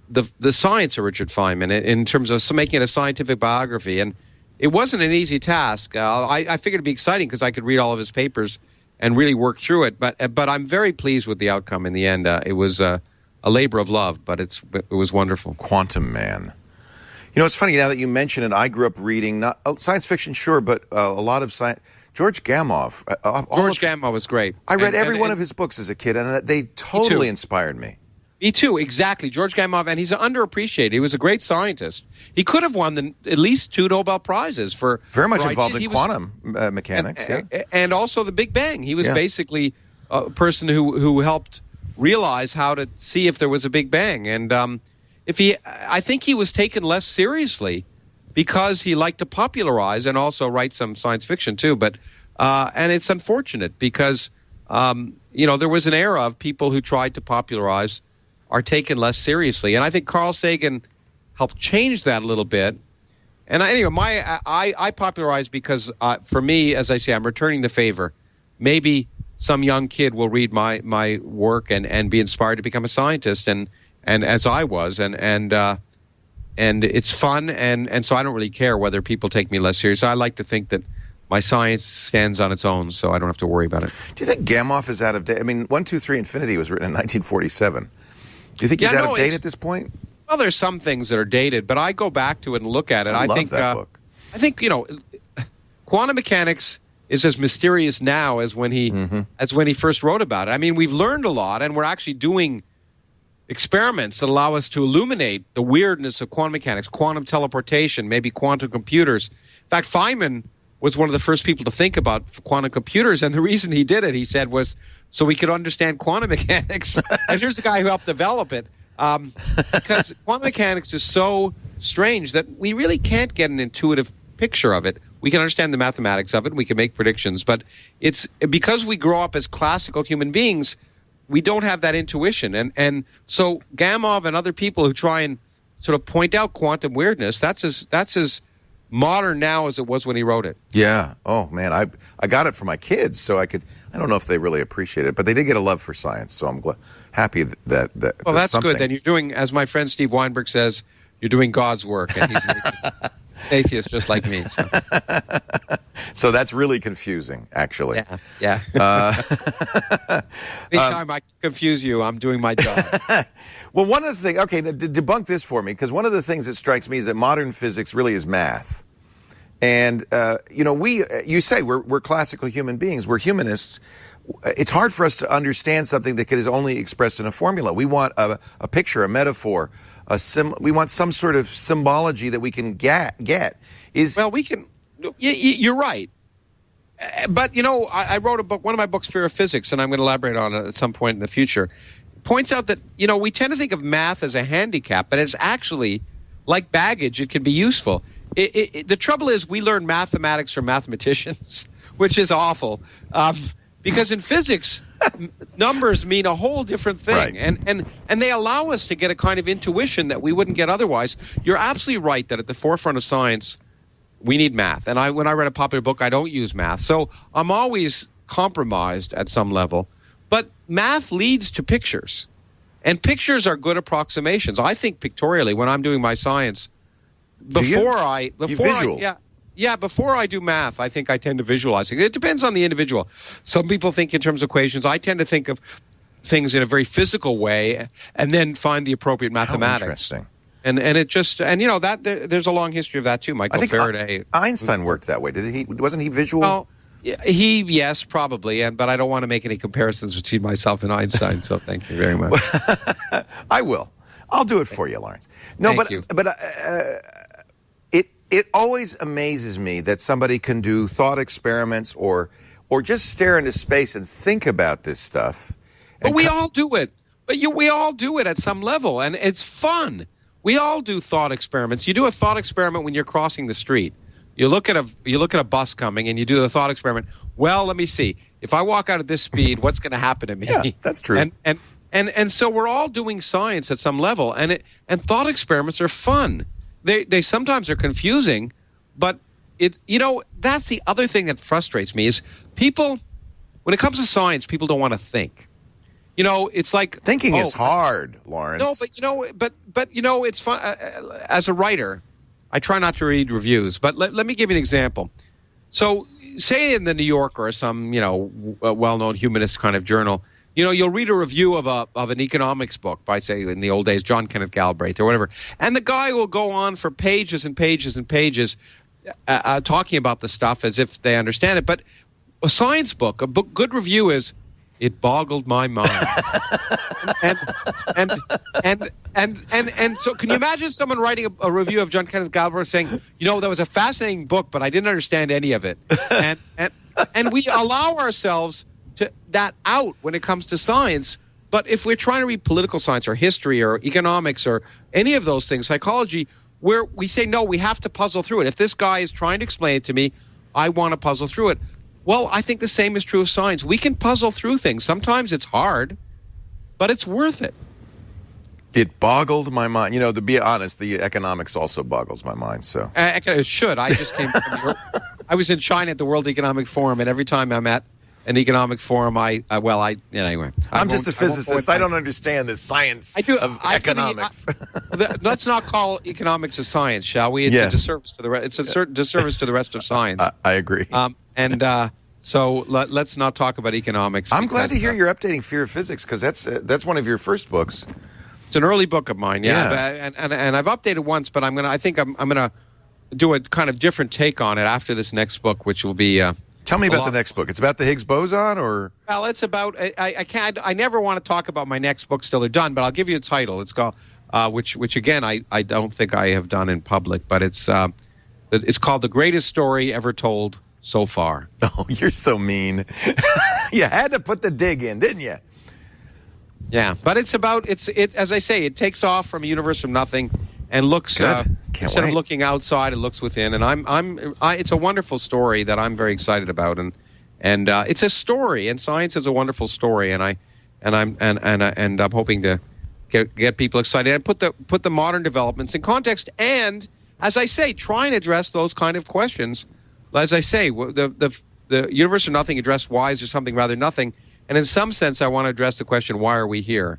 the science of Richard Feynman in terms of making it a scientific biography. And it wasn't an easy task. I figured it'd be exciting because I could read all of his papers and really work through it. But I'm very pleased with the outcome in the end. It was a labor of love, but it was wonderful. Quantum Man. You know, it's funny now that you mention it. I grew up reading not science fiction, sure, but a lot of science. George Gamow. Gamow was great. I read every one of his books as a kid, and they totally inspired me. Me too, exactly. George Gamow, and he's underappreciated. He was a great scientist. He could have won at least 2 Nobel Prizes for very much involved in quantum mechanics, and also the Big Bang. He was basically a person who helped realize how to see if there was a Big Bang. And I think he was taken less seriously because he liked to popularize and also write some science fiction too. But and it's unfortunate because there was an era of people who tried to popularize are taken less seriously. And I think Carl Sagan helped change that a little bit. And anyway, I popularized because for me, as I say, I'm returning the favor. Maybe some young kid will read my work and be inspired to become a scientist, and as I was, and it's fun, and so I don't really care whether people take me less serious. I like to think that my science stands on its own, so I don't have to worry about it. Do you think Gamow is out of date? I mean, 1, 2, 3 Infinity was written in 1947. Do you think he's out of date at this point? Well, there's some things that are dated, but I go back to it and look at it. I love that book. I think, quantum mechanics is as mysterious now as when he first wrote about it. I mean, we've learned a lot, and we're actually doing experiments that allow us to illuminate the weirdness of quantum mechanics, quantum teleportation, maybe quantum computers. In fact, Feynman was one of the first people to think about quantum computers, and the reason he did it, he said, was so we could understand quantum mechanics. And here's the guy who helped develop it. Because quantum mechanics is so strange that we really can't get an intuitive picture of it. We can understand the mathematics of it. We can make predictions. But it's because we grow up as classical human beings, we don't have that intuition. And so Gamow and other people who try and sort of point out quantum weirdness, that's as modern now as it was when he wrote it. Yeah. Oh, man. I got it for my kids, so I don't know if they really appreciate it, but they did get a love for science, so I'm happy that well, that's good. Then you're doing, as my friend Steve Weinberg says, you're doing God's work, and he's an atheist just like me. So that's really confusing, actually. Yeah. Anytime I confuse you, I'm doing my job. Well, one of the things, okay, debunk this for me, because one of the things that strikes me is that modern physics really is math. And, you say we're classical human beings, we're humanists. It's hard for us to understand something that is only expressed in a formula. We want a picture, a metaphor, we want some sort of symbology that we can get. Well, we can. You're right. But, I wrote a book, one of my books, Fear of Physics, and I'm going to elaborate on it at some point in the future, points out that, we tend to think of math as a handicap, but it's actually, like baggage, it can be useful. The trouble is we learn mathematics from mathematicians, which is awful. Because in physics, numbers mean a whole different thing. Right. And they allow us to get a kind of intuition that we wouldn't get otherwise. You're absolutely right that at the forefront of science, we need math. And when I read a popular book, I don't use math. So I'm always compromised at some level. But math leads to pictures. And pictures are good approximations. I think pictorially, when I'm doing my science, before I do math, I think I tend to visualize it. It depends on the individual. Some people think in terms of equations. I tend to think of things in a very physical way and then find the appropriate mathematics. How interesting. And it just that there's a long history of that too. Michael Faraday. Einstein worked that way. Wasn't he visual? Well, yes, probably. But I don't want to make any comparisons between myself and Einstein. So thank you very much. I will. I'll do it for you, Lawrence. No, Thank you. But it always amazes me that somebody can do thought experiments or just stare into space and think about this stuff. But we all do it. We all do it at some level, and it's fun. We all do thought experiments. You do a thought experiment when you're crossing the street. You look at a bus coming, and you do the thought experiment. Well, let me see. If I walk out at this speed, what's going to happen to me? Yeah, that's true. And so we're all doing science at some level, and thought experiments are fun. They sometimes are confusing, but that's the other thing that frustrates me is people, when it comes to science, people don't want to think. It's like thinking is hard, Lawrence. No, but it's fun. As a writer, I try not to read reviews, but let me give you an example. So, say in the New Yorker or some well-known humanist kind of journal, you'll read a review of an economics book by, say, in the old days, John Kenneth Galbraith or whatever, and the guy will go on for pages and pages and pages talking about the stuff as if they understand it. But a science book, good review is, it boggled my mind. and so can you imagine someone writing a review of John Kenneth Galbraith saying, that was a fascinating book, but I didn't understand any of it. And we allow ourselves to that out when it comes to science. But if we're trying to read political science or history or economics or any of those things, psychology, where we say, no, we have to puzzle through it. If this guy is trying to explain it to me, I want to puzzle through it. Well, I think the same is true of science. We can puzzle through things. Sometimes it's hard, but it's worth it. It boggled my mind. You know, to be honest, the economics also boggles my mind. So it should. I just came from Europe. I was in China at the World Economic Forum, and every time I'm at an economic forum, anyway. I'm just a physicist. I don't understand the science of economics. Let's not call economics a science, shall we? It's a disservice to the rest. It's a certain disservice to the rest of science. I agree. So let's not talk about economics. I'm glad to hear you're updating Fear of Physics, because that's one of your first books. It's an early book of mine, yeah. And I've updated once, but I think I'm gonna do a kind of different take on it after this next book, which will be. Tell me about the next book. It's about the Higgs boson, or? Well, it's about. I never want to talk about my next book till they're done, but I'll give you a title. It's called, which again I don't think I have done in public, but it's called The Greatest Story Ever Told So Far. Oh, you're so mean. You had to put the dig in, didn't you? Yeah, but it's about it's as I say, it takes off from a universe from nothing and looks instead of looking outside, it looks within. And it's a wonderful story that I'm very excited about, and it's a story, and science is a wonderful story, and I'm hoping to get people excited and put the modern developments in context, and as I say, try and address those kind of questions. As I say, the universe from nothing addressed why is there something rather nothing. And in some sense, I want to address the question, why are we here?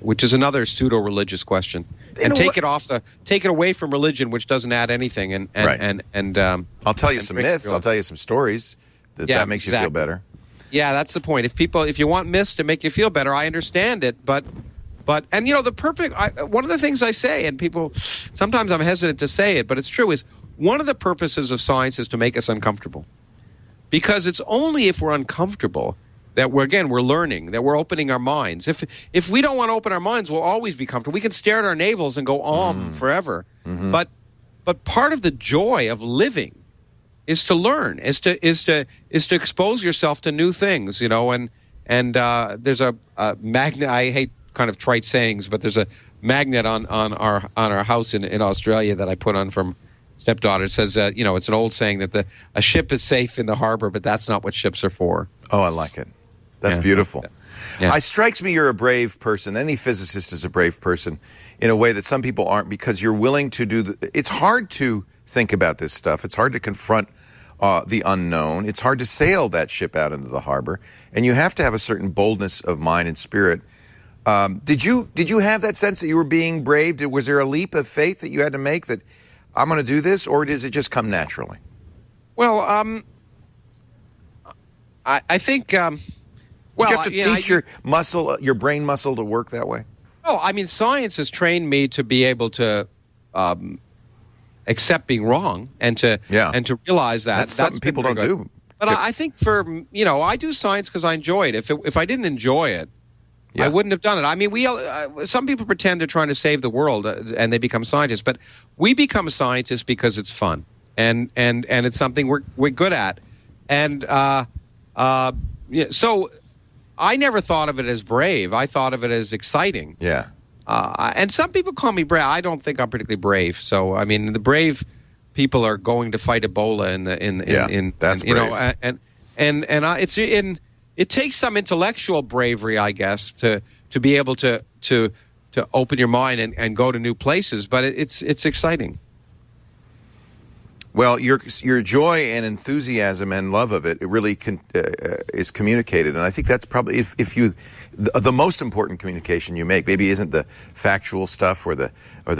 Which is another pseudo-religious question. And take it away from religion, which doesn't add anything. And I'll tell you some myths. I'll tell you some stories that makes you feel better. Yeah, that's the point. If you want myths to make you feel better, I understand it. But one of the things I say, and people, sometimes I'm hesitant to say it, but it's true, is one of the purposes of science is to make us uncomfortable. Because it's only if we're uncomfortable that we're learning, that we're opening our minds. If we don't want to open our minds, we'll always be comfortable. We can stare at our navels and go forever. Mm-hmm. But part of the joy of living is to learn, is to expose yourself to new things, you know. And there's a magnet. I hate kind of trite sayings, but there's a magnet on our house in Australia that I put on from stepdaughter. It says, it's an old saying that a ship is safe in the harbor, but that's not what ships are for. Oh, I like it. That's beautiful. Yeah. It strikes me you're a brave person. Any physicist is a brave person in a way that some people aren't, because you're willing to it's hard to think about this stuff. It's hard to confront the unknown. It's hard to sail that ship out into the harbor. And you have to have a certain boldness of mind and spirit. Did you have that sense that you were being brave? Was there a leap of faith that you had to make that I'm going to do this, or does it just come naturally? Well, I think... you have to teach your brain muscle to work that way? Oh, I mean, science has trained me to be able to accept being wrong and to realize that. That's something people don't do. But I think I do science because I enjoy it. If I didn't enjoy it, I wouldn't have done it. I mean, some people pretend they're trying to save the world and they become scientists, but we become scientists because it's fun and it's something we're good at. And so I never thought of it as brave. I thought of it as exciting. Yeah. And some people call me brave. I don't think I'm particularly brave. So I mean, the brave people are going to fight Ebola that's brave. It takes some intellectual bravery, I guess, to be able to open your mind and go to new places. But it's exciting. Well, your joy and enthusiasm and love of it really is communicated, and I think that's probably the most important communication you make. Maybe isn't the factual stuff or the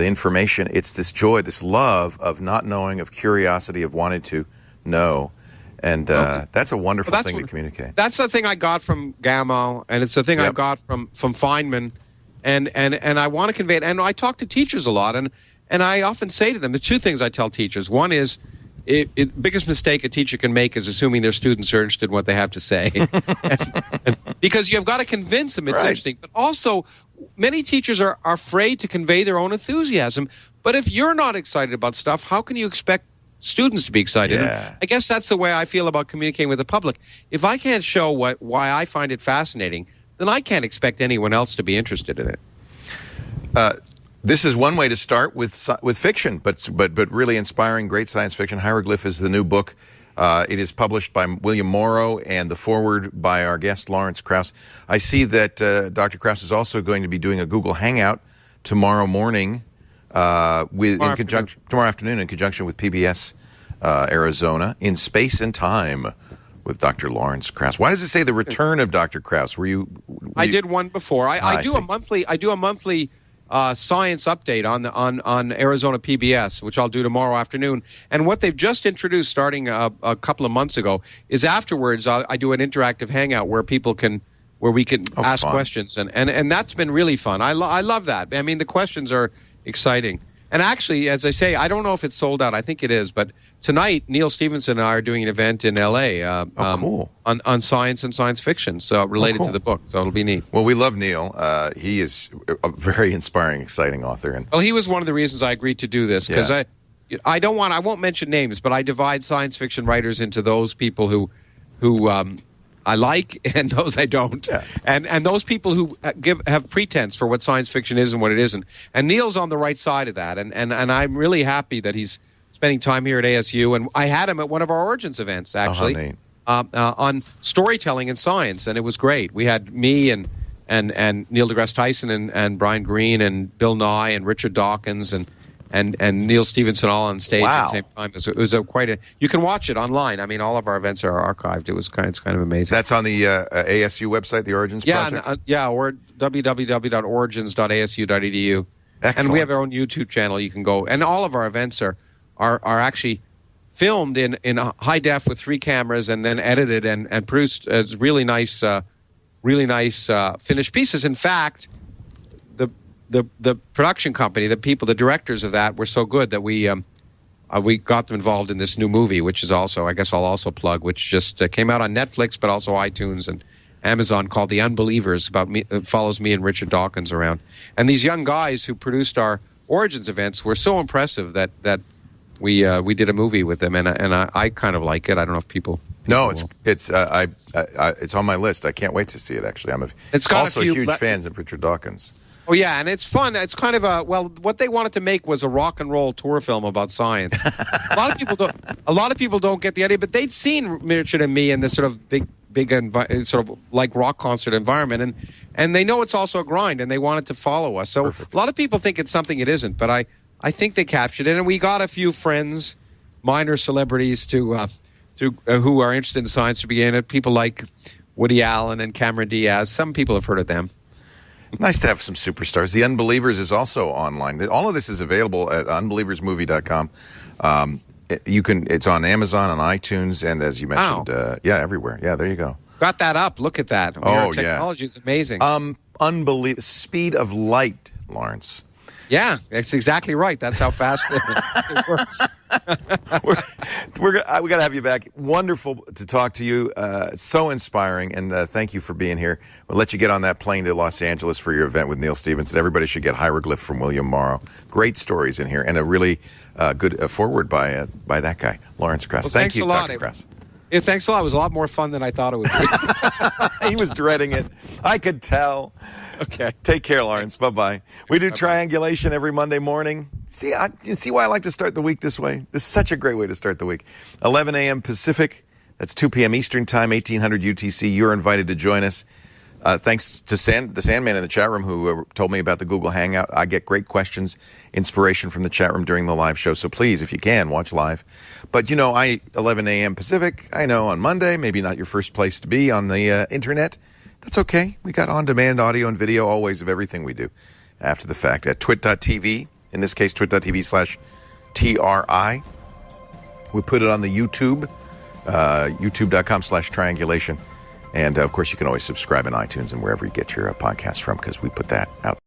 information. It's this joy, this love of not knowing, of curiosity, of wanting to know, and that's a wonderful thing to communicate. That's the thing I got from Gamow, and it's the thing I got from Feynman, and I want to convey it. And I talk to teachers a lot, and I often say to them, the two things I tell teachers. One is, biggest mistake a teacher can make is assuming their students are interested in what they have to say. Because you've got to convince them it's interesting. But also, many teachers are afraid to convey their own enthusiasm. But if you're not excited about stuff, how can you expect students to be excited? Yeah. And I guess that's the way I feel about communicating with the public. If I can't show why I find it fascinating, then I can't expect anyone else to be interested in it. This is one way to start with fiction, but really inspiring great science fiction. Hieroglyph is the new book. It is published by William Morrow and the foreword by our guest, Lawrence Krauss. I see that Dr. Krauss is also going to be doing a Google Hangout tomorrow morning, tomorrow afternoon in conjunction with PBS Arizona, in Space and Time with Dr. Lawrence Krauss. Why does it say the return of Dr. Krauss? I did one before. I do a monthly science update on Arizona PBS, which I'll do tomorrow afternoon. And what they've just introduced, starting a couple of months ago, is afterwards I do an interactive hangout where we can ask questions, and that's been really fun. I love that. I mean, the questions are exciting. And actually, as I say, I don't know if it's sold out. I think it is, but tonight, Neil Stephenson and I are doing an event in L.A. Cool. on science and science fiction, so related to the book. So it'll be neat. Well, we love Neil. He is a very inspiring, exciting author. Well, he was one of the reasons I agreed to do this, because I won't mention names, but I divide science fiction writers into those people who I like and those I don't, and those people who have pretense for what science fiction is and what it isn't. And Neil's on the right side of that, and I'm really happy that he's spending time here at ASU. And I had him at one of our Origins events, actually, on storytelling and science, and it was great. We had me and Neil deGrasse Tyson and Brian Greene and Bill Nye and Richard Dawkins and Neil Stephenson all on stage at the same time. It was quite a. You can watch it online. I mean, all of our events are archived. It's kind of amazing. That's on the ASU website, the Origins Project? Or www.origins.asu.edu. Excellent. And we have our own YouTube channel. You can go, and all of our events are actually filmed in high def with 3 cameras, and then edited and produced as really nice finished pieces. In fact, the production company, the directors of that were so good that we got them involved in this new movie, which is also, I guess I'll also plug, which just came out on Netflix, but also iTunes and Amazon, called The Unbelievers. It follows me and Richard Dawkins around. And these young guys who produced our Origins events were so impressive that we did a movie with them, and I kind of like it. I don't know if people. No, it's on my list. I can't wait to see it. Actually, I'm also a huge fan of Richard Dawkins. Oh yeah, and it's fun. It's kind of what they wanted to make was a rock and roll tour film about science. A lot of people don't get the idea, but they'd seen Richard and me in this sort of big sort of like rock concert environment, and they know it's also a grind, and they wanted to follow us. So a lot of people think it's something it isn't, but I think they captured it, and we got a few friends, minor celebrities who are interested in science to begin it. People like Woody Allen and Cameron Diaz. Some people have heard of them. Nice to have some superstars. The Unbelievers is also online. All of this is available at unbelieversmovie.com. It's on Amazon, on iTunes, and as you mentioned, everywhere. Yeah, there you go. Got that up. Look at that. Our technology is amazing. Speed of light, Lawrence. Yeah, that's exactly right. That's how fast it works. we got to have you back. Wonderful to talk to you. So inspiring, and thank you for being here. We'll let you get on that plane to Los Angeles for your event with Neil Stephenson. Everybody should get Hieroglyph from William Morrow. Great stories in here, and a really good foreword by that guy, Lawrence Krauss. Well, thank you, Dr. Krauss. Yeah, thanks a lot. It was a lot more fun than I thought it would be. He was dreading it. I could tell. Okay. Take care, Lawrence. Bye-bye. We do Triangulation every Monday morning. See why I like to start the week this way? This is such a great way to start the week. 11 a.m. Pacific. That's 2 p.m. Eastern Time, 1800 UTC. You're invited to join us. Thanks to the Sandman in the chat room who told me about the Google Hangout. I get great questions, inspiration from the chat room during the live show. So please, if you can, watch live. But, 11 a.m. Pacific, I know on Monday, maybe not your first place to be on the internet. That's okay. We got on-demand audio and video always of everything we do after the fact at twit.tv, in this case, twit.tv/TRI. We put it on the YouTube, youtube.com/triangulation. And, of course, you can always subscribe in iTunes and wherever you get your podcasts from because we put that out.